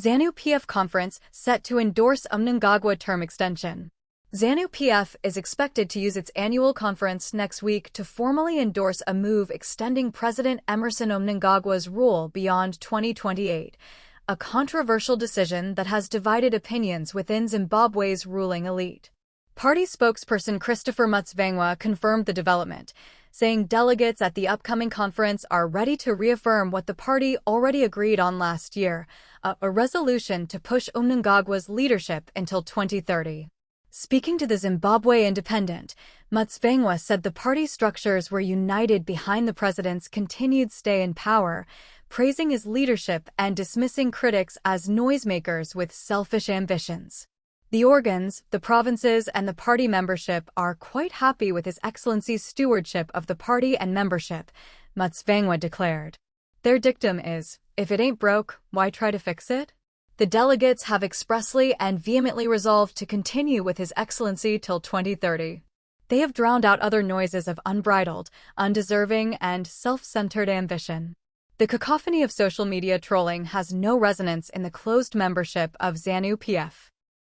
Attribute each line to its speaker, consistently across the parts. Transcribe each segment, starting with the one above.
Speaker 1: ZANU PF conference set to endorse Mnangagwa term extension. ZANU PF is expected to use its annual conference next week to formally endorse a move extending President Emmerson Mnangagwa's rule beyond 2028, a controversial decision that has divided opinions within Zimbabwe's ruling elite. Party spokesperson Christopher Mutsvangwa confirmed the development, saying delegates at the upcoming conference are ready to reaffirm what the party already agreed on last year, a resolution to push Mnangagwa's leadership until 2030. Speaking to the Zimbabwe Independent, Mutsvangwa said the party structures were united behind the president's continued stay in power, praising his leadership and dismissing critics as noisemakers with selfish ambitions. The organs, the provinces, and the party membership are quite happy with His Excellency's stewardship of the party and membership, Mutsvangwa declared. Their dictum is, if it ain't broke, why try to fix it? The delegates have expressly and vehemently resolved to continue with His Excellency till 2030. They have drowned out other noises of unbridled, undeserving, and self-centered ambition. The cacophony of social media trolling has no resonance in the closed membership of ZANU PF.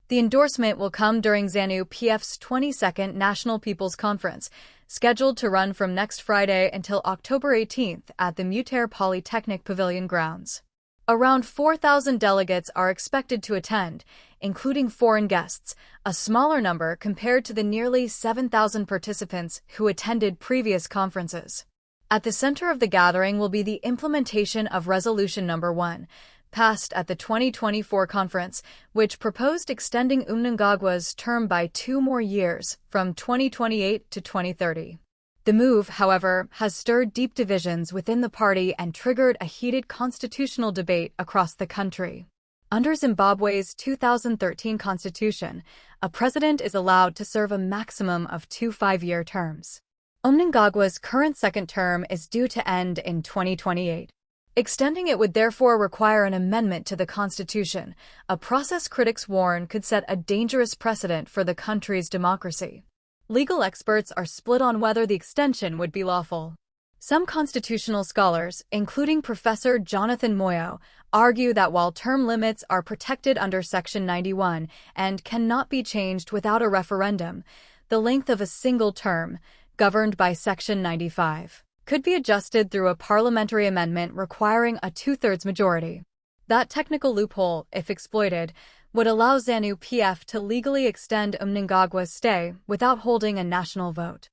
Speaker 1: The endorsement will come during ZANU PF's 22nd National People's Conference, scheduled to run from next Friday until October 18th at the Mutare Polytechnic Pavilion grounds. Around 4,000 delegates are expected to attend, including foreign guests, a smaller number compared to the nearly 7,000 participants who attended previous conferences. At the center of the gathering will be the implementation of Resolution No. 1, passed at the 2024 conference, which proposed extending Mnangagwa's term by 2 more years, from 2028 to 2030. The move, however, has stirred deep divisions within the party and triggered a heated constitutional debate across the country. Under Zimbabwe's 2013 constitution, a president is allowed to serve a maximum of 2 5-year terms. Mnangagwa's current second term is due to end in 2028. Extending it would therefore require an amendment to the constitution, a process critics warn could set a dangerous precedent for the country's democracy. Legal experts are split on whether the extension would be lawful. Some constitutional scholars, including Professor Jonathan Moyo, argue that while term limits are protected under Section 91 and cannot be changed without a referendum, the length of a single term, governed by Section 95, could be adjusted through a parliamentary amendment requiring a 2/3 majority. That technical loophole, if exploited, would allow ZANU PF to legally extend Mnangagwa's stay without holding a national vote.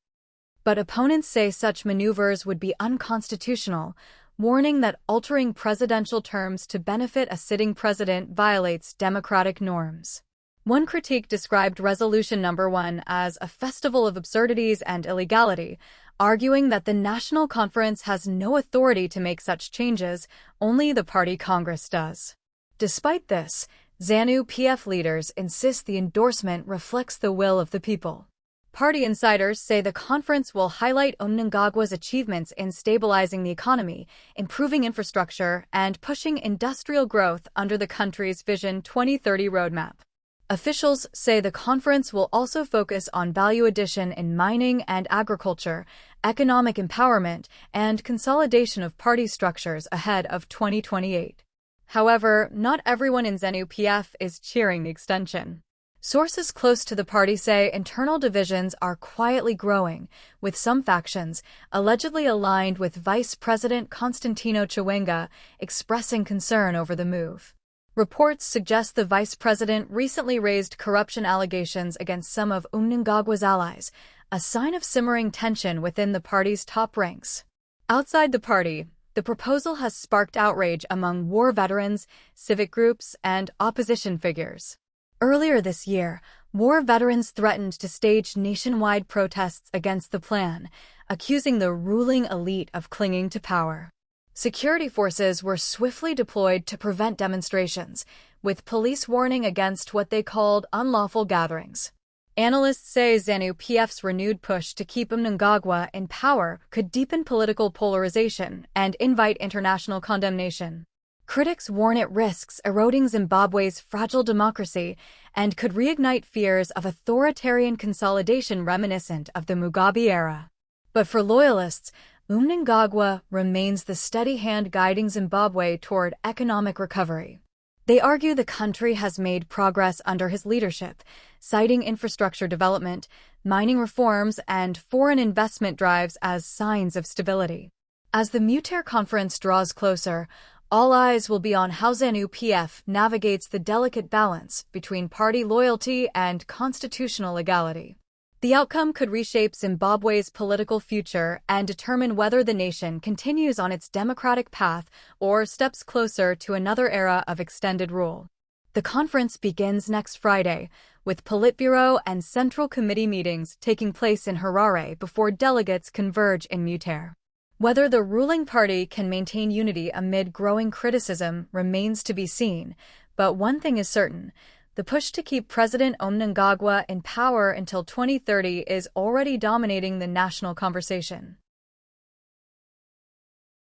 Speaker 1: But opponents say such maneuvers would be unconstitutional, warning that altering presidential terms to benefit a sitting president violates democratic norms. One critique described Resolution No. 1 as a festival of absurdities and illegality, arguing that the National Conference has no authority to make such changes, only the party Congress does. Despite this, ZANU PF leaders insist the endorsement reflects the will of the people. Party insiders say the conference will highlight Mnangagwa's achievements in stabilizing the economy, improving infrastructure, and pushing industrial growth under the country's Vision 2030 roadmap. Officials say the conference will also focus on value addition in mining and agriculture, economic empowerment, and consolidation of party structures ahead of 2028. However, not everyone in ZANU PF is cheering the extension. Sources close to the party say internal divisions are quietly growing, with some factions, allegedly aligned with Vice President Constantino Chiwenga, expressing concern over the move. Reports suggest the vice president recently raised corruption allegations against some of Mnangagwa's allies, a sign of simmering tension within the party's top ranks. Outside the party, the proposal has sparked outrage among war veterans, civic groups, and opposition figures. Earlier this year, war veterans threatened to stage nationwide protests against the plan, accusing the ruling elite of clinging to power. Security forces were swiftly deployed to prevent demonstrations, with police warning against what they called unlawful gatherings. Analysts say ZANU PF's renewed push to keep Mnangagwa in power could deepen political polarization and invite international condemnation. Critics warn it risks eroding Zimbabwe's fragile democracy and could reignite fears of authoritarian consolidation reminiscent of the Mugabe era. But for loyalists, Mnangagwa remains the steady hand guiding Zimbabwe toward economic recovery. They argue the country has made progress under his leadership, citing infrastructure development, mining reforms, and foreign investment drives as signs of stability. As the Mutare conference draws closer, all eyes will be on how ZANU PF navigates the delicate balance between party loyalty and constitutional legality. The outcome could reshape Zimbabwe's political future and determine whether the nation continues on its democratic path or steps closer to another era of extended rule. The conference begins next Friday, with Politburo and Central Committee meetings taking place in Harare before delegates converge in Mutare. Whether the ruling party can maintain unity amid growing criticism remains to be seen, but one thing is certain: the push to keep President Mnangagwa in power until 2030 is already dominating the national conversation.